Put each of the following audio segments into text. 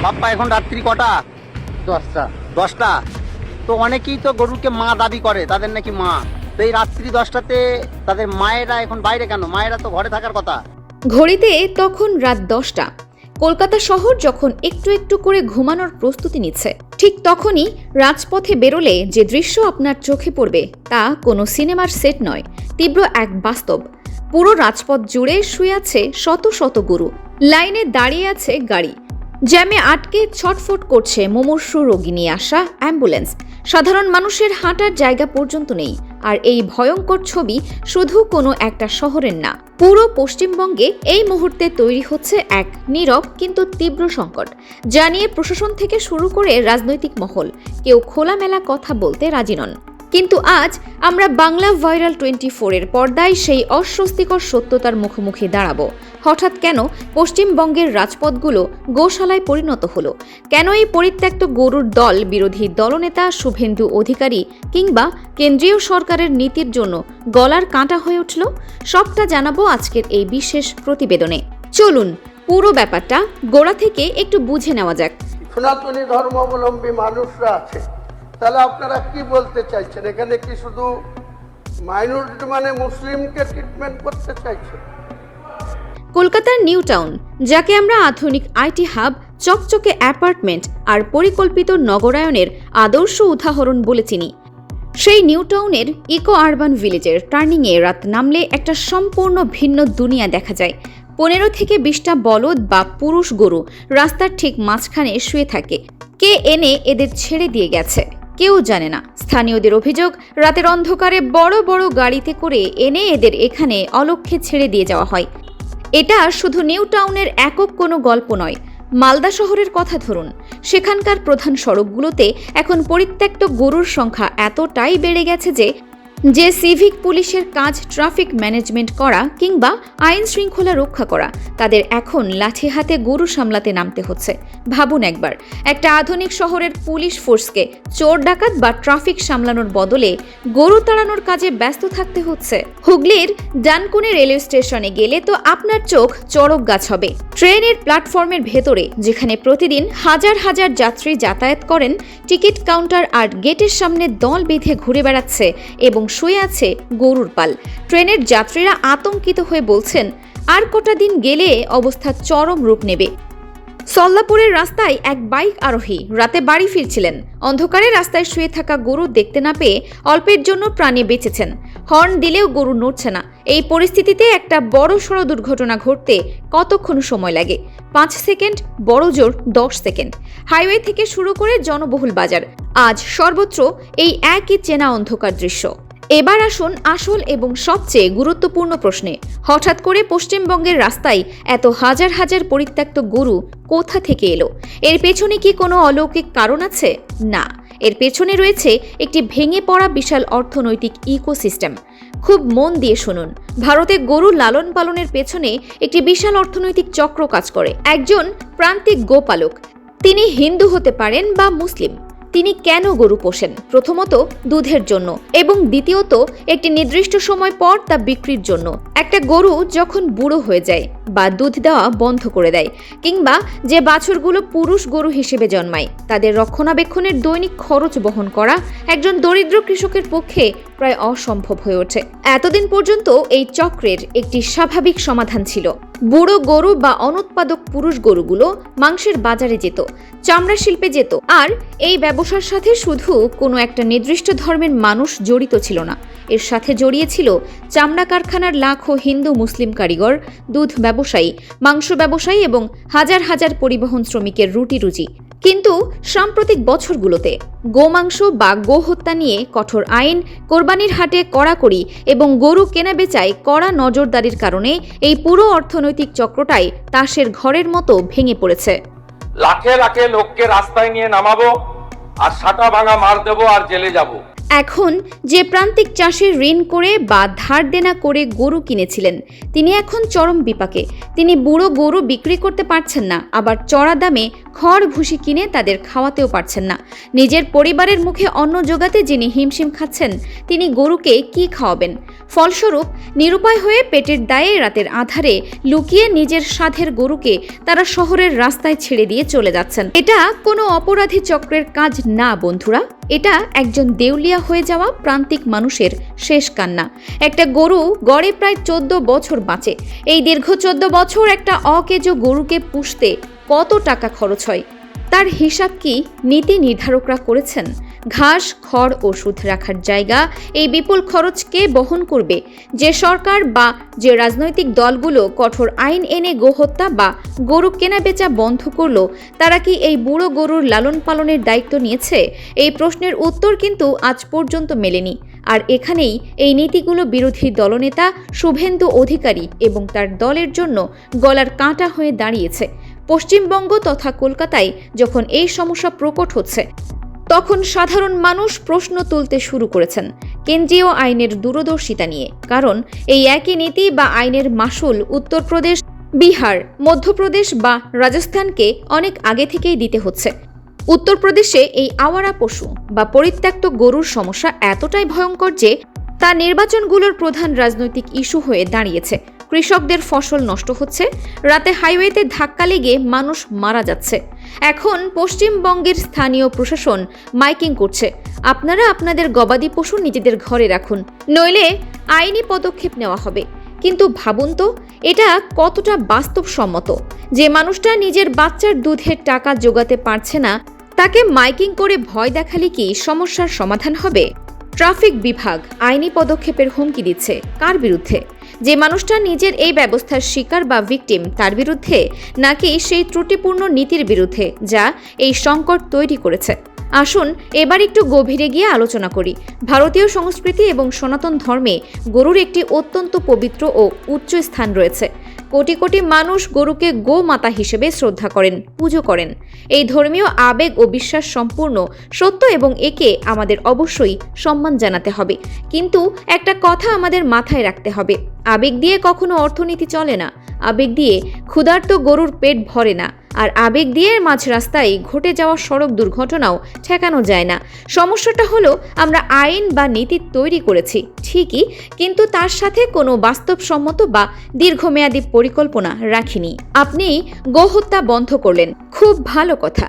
বাপ্পা এখন রাত্রি কটা? 10টা। তো অনেকেই তো গরুকে মা দাবি করে, তাদের নাকি মা। তো এই রাত্রি 10টাতে তাদের মায়েরা এখন বাইরে কেন? মায়েরা তো ঘরে থাকার কথা। ঘড়িতে তখন রাত 10টা। কলকাতা শহর যখন একটু একটু করে ঘুমানোর প্রস্তুতি নিচ্ছে, ঠিক তখনই রাজপথে বেরোলে যে দৃশ্য আপনার চোখে পড়বে তা কোনো সিনেমার সেট নয়, তীব্র এক বাস্তব। পুরো রাজপথ জুড়ে শুয়ে আছে শত শত গরু, লাইনে দাঁড়িয়ে আছে গাড়ি, জ্যামে আটকে ছটফট করছে মুমূর্ষু রোগী নিয়ে আসা অ্যাম্বুলেন্স। সাধারণ মানুষের হাঁটার জায়গা পর্যন্ত নেই। আর এই ভয়ঙ্কর ছবি শুধু কোনো একটা শহরের না, পুরো পশ্চিমবঙ্গে এই মুহূর্তে তৈরি হচ্ছে এক নীরব কিন্তু তীব্র সংকট, যা নিয়ে প্রশাসন থেকে শুরু করে রাজনৈতিক মহল কেউ খোলামেলা কথা বলতে রাজি নন। কিন্তু আজ আমরা বাংলা ভাইরাল 24-এর পর্দায় সেই অস্বস্তিকর সত্যতার মুখোমুখি দাঁড়াবো। হঠাৎ কেন পশ্চিমবঙ্গের রাজপথগুলো গোশালায় পরিণত হলো? কেন এই পরিত্যক্ত গরুর দল বিরোধী দলনেতা শুভেন্দু অধিকারী কিংবা কেন্দ্রীয় সরকারের নীতির জন্য গলার কাঁটা হয়ে উঠল? সবটা জানাবো আজকের এই বিশেষ প্রতিবেদনে। চলুন পুরো ব্যাপারটা গোড়া থেকে একটু বুঝে নেওয়া যাক। সনাতনী ধর্মাবলম্বী মানুষরা আছে, তাহলে আপনারা কি বলতে চাইছেন? এখানে কি শুধু মাইনরিটি মানে মুসলিমকে ট্রিটমেন্ট করতে চাইছেন? কলকাতার নিউ টাউন, যাকে আমরা আধুনিক আইটি হাব, চকচকে অ্যাপার্টমেন্ট আর পরিকল্পিত নগরায়নের আদর্শ উদাহরণ বলে চিনি, সেই নিউ টাউনের ইকো আরবান ভিলেজের টার্নিংয়ে রাত নামলে একটা সম্পূর্ণ ভিন্ন দুনিয়া দেখা যায়। 15 থেকে 20টা বলদ বা পুরুষ গরু রাস্তার ঠিক মাঝখানে শুয়ে থাকে। কে এনে এদের ছেড়ে দিয়ে গেছে কেউ জানে না। স্থানীয়দের অভিযোগ, রাতের অন্ধকারে বড় বড় গাড়িতে করে এনে এদের এখানে অলক্ষ্যে ছেড়ে দিয়ে যাওয়া হয়। এটা শুধু নিউ টাউনের একক কোনো গল্প নয়। মালদা শহরের কথা ধরুন, সেখানকার প্রধান সড়কগুলোতে এখন পরিত্যক্ত গরুর সংখ্যা এতটাই বেড়ে গেছে যে সিভিক পুলিশের কাজ ট্রাফিক ম্যানেজমেন্ট করা কিংবা আইন শৃঙ্খলা রক্ষা করা, তাদের এখন লাঠি হাতে গরু সামলাতে নামতে হচ্ছে। ভাবুন একবার, একটা আধুনিক শহরের পুলিশ ফোর্সকে চোর ডাকাত বা ট্রাফিক সামলানোর বদলে গরু তাড়ানোর কাজে ব্যস্ত থাকতে হচ্ছে। হুগলির ডানকুনি রেলওয়ে স্টেশনে গেলে তো আপনার চোখ চড়ক গাছ হবে। ট্রেনের প্ল্যাটফর্মের ভেতরে, যেখানে প্রতিদিন হাজার হাজার যাত্রী যাতায়াত করেন, টিকিট কাউন্টার আর গেটের সামনে দল বেঁধে ঘুরে বেড়াচ্ছে এবং শুয়ে আছে গরুর পাল। ট্রেনের যাত্রীরা আতঙ্কিত হয়ে বলছেন, আর কটা দিন গেলে অবস্থা চরম রূপ নেবে। সল্লাপুরের রাস্তায় এক বাইক আরোহী রাতে বাড়ি ফিরছিলেন। অন্ধকারে রাস্তায় শুয়ে থাকা গরু দেখতে না পেয়ে অল্পের জন্য প্রাণে বেঁচেছেন। হর্ন দিলেও গরু নড়ছে না। এই পরিস্থিতিতে একটা বড়সড় দুর্ঘটনা ঘটতে কতক্ষণ সময় লাগে? 5 সেকেন্ড, বড় জোর 10 সেকেন্ড। হাইওয়ে থেকে শুরু করে জনবহুল বাজার, আজ সর্বত্র এই একই চেনা অন্ধকার দৃশ্য। এবার আসুন আসল এবং সবচেয়ে গুরুত্বপূর্ণ প্রশ্নে। হঠাৎ করে পশ্চিমবঙ্গের রাস্তায় এত হাজার হাজার পরিত্যক্ত গরু কোথা থেকে এলো? এর পেছনে কি কোনো অলৌকিক কারণ আছে? না, এর পেছনে রয়েছে একটি ভেঙে পড়া বিশাল অর্থনৈতিক ইকোসিস্টেম। খুব মন দিয়ে শুনুন, ভারতে গরু লালন পালনের পেছনে একটি বিশাল অর্থনৈতিক চক্র কাজ করে। একজন প্রান্তিক গোপালক, তিনি হিন্দু হতে পারেন বা মুসলিম, তিনি কেন গরু পোষেন? প্রথমত দুধের জন্য এবং দ্বিতীয়ত একটি নির্দিষ্ট সময় পর তা বিক্রির জন্য। একটা গরু যখন বুড়ো হয়ে যায় বা দুধ দেওয়া বন্ধ করে দেয়, কিংবা যে বাছুরগুলো পুরুষ গরু হিসেবে জন্মায়, তাদের রক্ষণাবেক্ষণের দৈনিক খরচ বহন করা একজন দরিদ্র কৃষকের পক্ষে প্রায় অসম্ভব হয়ে ওঠে। এতদিন পর্যন্ত এই চক্রের একটি স্বাভাবিক সমাধান ছিল। বুড়ো গরু বা অনুৎপাদক পুরুষ গরুগুলো মাংসের বাজারে যেত, চামড়া শিল্পে যেত। আর এই ব্যবসার সাথে শুধু কোনো একটা নির্দিষ্ট ধর্মের মানুষ জড়িত ছিল না, এর সাথে জড়িয়ে ছিল চামড়া কারখানার লাখো হিন্দু মুসলিম কারিগর, দুধ ব্যবসায়ী, মাংস ব্যবসায়ী এবং হাজার হাজার পরিবহন শ্রমিকের রুটি রুজি। কিন্তু সাম্প্রতিক বছরগুলোতে গোমাংস বা গো হত্যা নিয়ে কঠোর আইন, কোরবানির হাটে কড়াকড়ি এবং গরু কেনাবেচায় কড়া নজরদারির কারণে এই পুরো অর্থনৈতিক চক্রটাই তাসের ঘরের মতো ভেঙে পড়েছে। লাখে লাখে লোককে রাস্তায় নিয়ে নামাবো আর সাটা ভাঙা মার দেবো আর জেলে যাব। এখন যে প্রান্তিক চাষি ঋণ করে বা ধার দেনা করে গরু কিনেছিলেন, তিনি এখন চরম বিপাকে। তিনি বুড়ো গরু বিক্রি করতে পারছেন না, আবার চড়া দামে খড় ভুসি কিনে তাদের খাওয়াতেও পারছেন না। নিজের পরিবারের মুখে অন্ন জোগাতে যিনি হিমশিম খাচ্ছেন, তিনি গরুকে কি খাওয়াবেন? ফলস্বরূপ নিরুপায় হয়ে পেটের দায়ে রাতের আধারে লুকিয়ে নিজের সাধের গরুকে তারা শহরের রাস্তায় ছেড়ে দিয়ে চলে যাচ্ছেন। এটা কোনো অপরাধী চক্রের কাজ না বন্ধুরা, এটা একজন দেউলিয়া হয়ে যাওয়া প্রান্তিক মানুষের শেষ কান্না। একটা গরু গড়ে প্রায় 14 বছর বাঁচে। এই দীর্ঘ 14 বছর একটা অকেজো গরুকে পুষতে কত টাকা খরচ হয়, তার হিসাব কি নীতি নির্ধারকরা করেছেন? ঘাস, খড়, ওষুধ রাখার জায়গা, এই বিপুল খরচ কে বহন করবে? যে সরকার বা যে রাজনৈতিক দলগুলো কঠোর আইন এনে গোহত্যা বা গরু কেনা বেচা বন্ধ করলো, তারা কি এই বুড়ো গরুর লালন পালনের দায়িত্ব নিয়েছে? এই প্রশ্নের উত্তর কিন্তু আজ পর্যন্ত মেলেনি। আর এখানেই এই নীতিগুলো বিরোধী দলনেতা শুভেন্দু অধিকারী এবং তার দলের জন্য গলার কাঁটা হয়ে দাঁড়িয়েছে। পশ্চিমবঙ্গ তথা কলকাতায় যখন এই সমস্যা প্রকট হচ্ছে, তখন সাধারণ মানুষ প্রশ্ন তুলতে শুরু করেছেন কেন্দ্রীয় আইনের দূরদর্শিতা নিয়ে। কারণ এই একই নীতি বা আইনের মাসুল উত্তরপ্রদেশ, বিহার, মধ্যপ্রদেশ বা রাজস্থানকে অনেক আগে থেকেই দিতে হচ্ছে। উত্তরপ্রদেশে এই আওয়ারা পশু বা পরিত্যক্ত গরুর সমস্যা এতটাই ভয়ঙ্কর যে তা নির্বাচনগুলোর প্রধান রাজনৈতিক ইস্যু হয়ে দাঁড়িয়েছে। কৃষকদের ফসল নষ্ট হচ্ছে, রাতে হাইওয়েতে ধাক্কা লেগে মানুষ মারা যাচ্ছে। এখন পশ্চিমবঙ্গের স্থানীয় প্রশাসন মাইকিং করছে, আপনারা আপনাদের গবাদি পশু নিজেদের ঘরে রাখুন, নইলে আইনি পদক্ষেপ নেওয়া হবে। কিন্তু ভাবুন তো, এটা কতটা বাস্তবসম্মত? যে মানুষটা নিজের বাচ্চার দুধের টাকা জোগাতে পারছে না, তাকে মাইকিং করে ভয় দেখালে কি সমস্যার সমাধান হবে? ট্রাফিক বিভাগ আইনি পদক্ষেপের হুমকি দিচ্ছে কার বিরুদ্ধে? যে মানুষটা নিজের এই ব্যবস্থার শিকার বা ভিকটিম, তার বিরুদ্ধে, নাকি সেই ত্রুটিপূর্ণ নীতির বিরুদ্ধে যা এই সংকট তৈরি করেছে? আসুন এবার একটু গভীরে গিয়ে আলোচনা করি। ভারতীয় সংস্কৃতি এবং সনাতন ধর্মে গরুর একটি অত্যন্ত পবিত্র ও উচ্চ স্থান রয়েছে। কোটি কোটি মানুষ গরুকে গোমাতা হিসেবে শ্রদ্ধা করেন, পুজো করেন। এই ধর্মীয় আবেগ ও বিশ্বাস সম্পূর্ণ সত্য এবং একে আমাদের অবশ্যই সম্মান জানাতে হবে। কিন্তু একটা কথা আমাদের মাথায় রাখতে হবে, আবেগ দিয়ে কখনো অর্থনীতি চলে না, আবেগ দিয়ে ক্ষুধার্ত গরুর পেট ভরে না, আর আবেগ দিয়ে মাঝ রাস্তায় ঘটে যাওয়া সড়ক দুর্ঘটনাও ঠেকানো যায় না। সমস্যাটা হলো আমরা আইন বা নীতি তৈরি করেছি ঠিকই, কিন্তু তার সাথে কোনো বাস্তবসম্মত বা দীর্ঘমেয়াদী পরিকল্পনা রাখিনি। আপনি গোহত্যা বন্ধ করলেন, খুব ভালো কথা,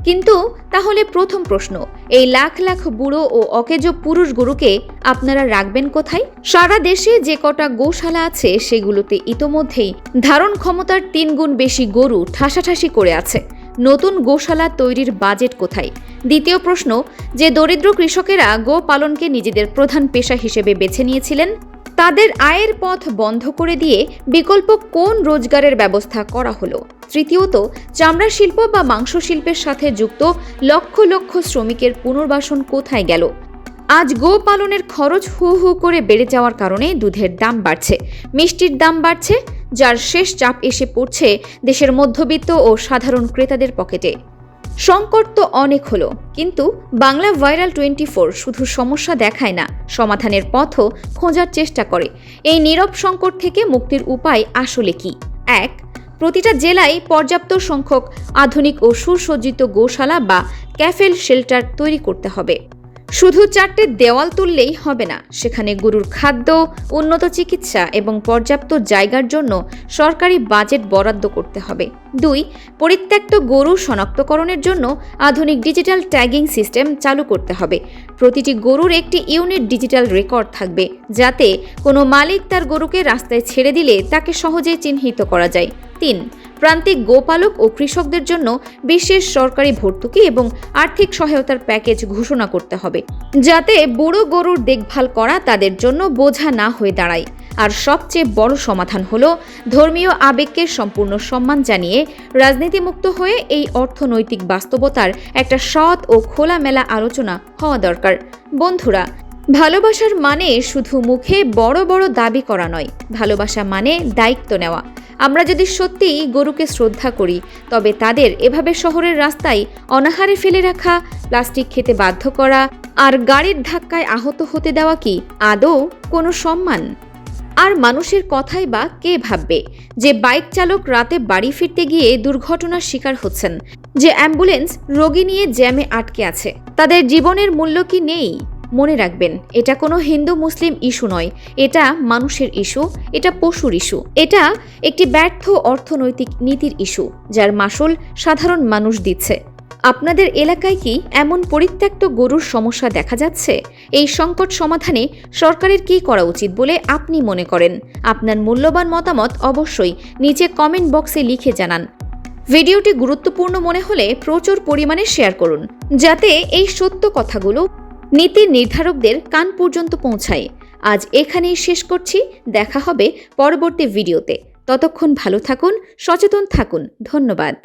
কিন্তু তাহলে প্রথম প্রশ্ন, এই লাখ লাখ বুড়ো ও অকেজো পুরুষ গরুকে আপনারা রাখবেন কোথায়? সারা দেশে যে কটা গোশালা আছে সেগুলোতে ইতোমধ্যেই ধারণ ক্ষমতার 3 গুণ বেশি গরু ঠাসাঠাসি করে আছে। নতুন গোশালা তৈরির বাজেট কোথায়? দ্বিতীয় প্রশ্ন, যে দরিদ্র কৃষকেরা গো পালনকে নিজেদের প্রধান পেশা হিসেবে বেছে নিয়েছিলেন, তাদের আয়ের পথ বন্ধ করে দিয়ে বিকল্প কোন রোজগারের ব্যবস্থা করা হলো? তৃতীয়ত, চামড়া শিল্প বা মাংস শিল্পের সাথে যুক্ত লক্ষ লক্ষ শ্রমিকের পুনর্বাসন কোথায় গেল? আজ গো পালনের খরচ হু হু করে বেড়ে যাওয়ার কারণে দুধের দাম বাড়ছে, মিষ্টির দাম বাড়ছে, যার শেষ চাপ এসে পড়ছে দেশের মধ্যবিত্ত ও সাধারণ ক্রেতাদের পকেটে। সংকট তো অনেক হলো, কিন্তু বাংলা ভাইরাল 24 শুধু সমস্যা দেখায় না, সমাধানের পথও খোঁজার চেষ্টা করে। এই নীরব সংকট থেকে মুক্তির উপায় আসলে কি? 1. প্রতিটা জেলায় পর্যাপ্ত সংখ্যক আধুনিক ও সুসজ্জিত গোশালা বা ক্যাফেল শেল্টার তৈরি করতে হবে। শুধু 4টে দেওয়াল তুললেই হবে না, সেখানে গরুর খাদ্য, উন্নত চিকিৎসা এবং পর্যাপ্ত জায়গার জন্য সরকারি বাজেট বরাদ্দ করতে হবে। 2. পরিত্যক্ত গরু শনাক্তকরণের জন্য আধুনিক ডিজিটাল ট্যাগিং সিস্টেম চালু করতে হবে। প্রতিটি গরুর একটি ইউনিক ডিজিটাল রেকর্ড থাকবে, যাতে কোনো মালিক তার গরুকে রাস্তায় ছেড়ে দিলে তাকে সহজেই চিহ্নিত করা যায়। 3. প্রান্তিক গোপালক ও কৃষকদের জন্য বিশেষ সরকারি ভর্তুকি এবং আর্থিক সহায়তার প্যাকেজ ঘোষণা করতে হবে, যাতে বুড়ো গরুর দেখভাল করা তাদের জন্য বোঝা না হয়ে দাঁড়ায়। আর সবচেয়ে বড় সমাধান হলো ধর্মীয় আবেগকে সম্পূর্ণ সম্মান জানিয়ে রাজনীতিমুক্ত হয়ে এই অর্থনৈতিক বাস্তবতার একটা সৎ ও খোলামেলা আলোচনা হওয়া দরকার। বন্ধুরা, ভালোবাসার মানে শুধু মুখে বড় বড় দাবি করা নয়, ভালোবাসা মানে দায়িত্ব নেওয়া। আমরা যদি সত্যিই গরুকে শ্রদ্ধা করি তবে তাদের এভাবে শহরের রাস্তায় অনাহারে ফেলে রাখা, প্লাস্টিক খেতে বাধ্য করা আর গাড়ির ধাক্কায় আহত হতে দেওয়া কি আদৌ কোনো সম্মান? আর মানুষের কথাই বা কে ভাববে যে বাইক চালক রাতে বাড়ি ফিরতে গিয়ে দুর্ঘটনার শিকার হচ্ছেন, যে অ্যাম্বুলেন্স রোগী নিয়ে জ্যামে আটকে আছে, তাদের জীবনের মূল্য কি নেই? মনে রাখবেন, এটা কোনো হিন্দু মুসলিম ইস্যু নয়, এটা মানুষের ইস্যু, এটা পশুর ইস্যু, এটা একটি ব্যর্থ অর্থনৈতিক নীতির ইস্যু যার মাসুল সাধারণ মানুষ দিচ্ছে। আপনাদের এলাকায় কি এমন পরিত্যক্ত গরুর সমস্যা দেখা যাচ্ছে? এই সংকট সমাধানে সরকারের কি করা উচিত বলে আপনি মনে করেন? আপনার মূল্যবান মতামত অবশ্যই নিচে কমেন্ট বক্সে লিখে জানান। ভিডিওটি গুরুত্বপূর্ণ মনে হলে প্রচুর পরিমাণে শেয়ার করুন, যাতে এই সত্য কথাগুলো নীতি নির্ধারকদের কান পর্যন্ত পৌঁছায়। আজ এখানেই শেষ করছি, দেখা হবে পরবর্তী ভিডিওতে। ততক্ষণ ভালো থাকুন, সচেতন থাকুন। ধন্যবাদ।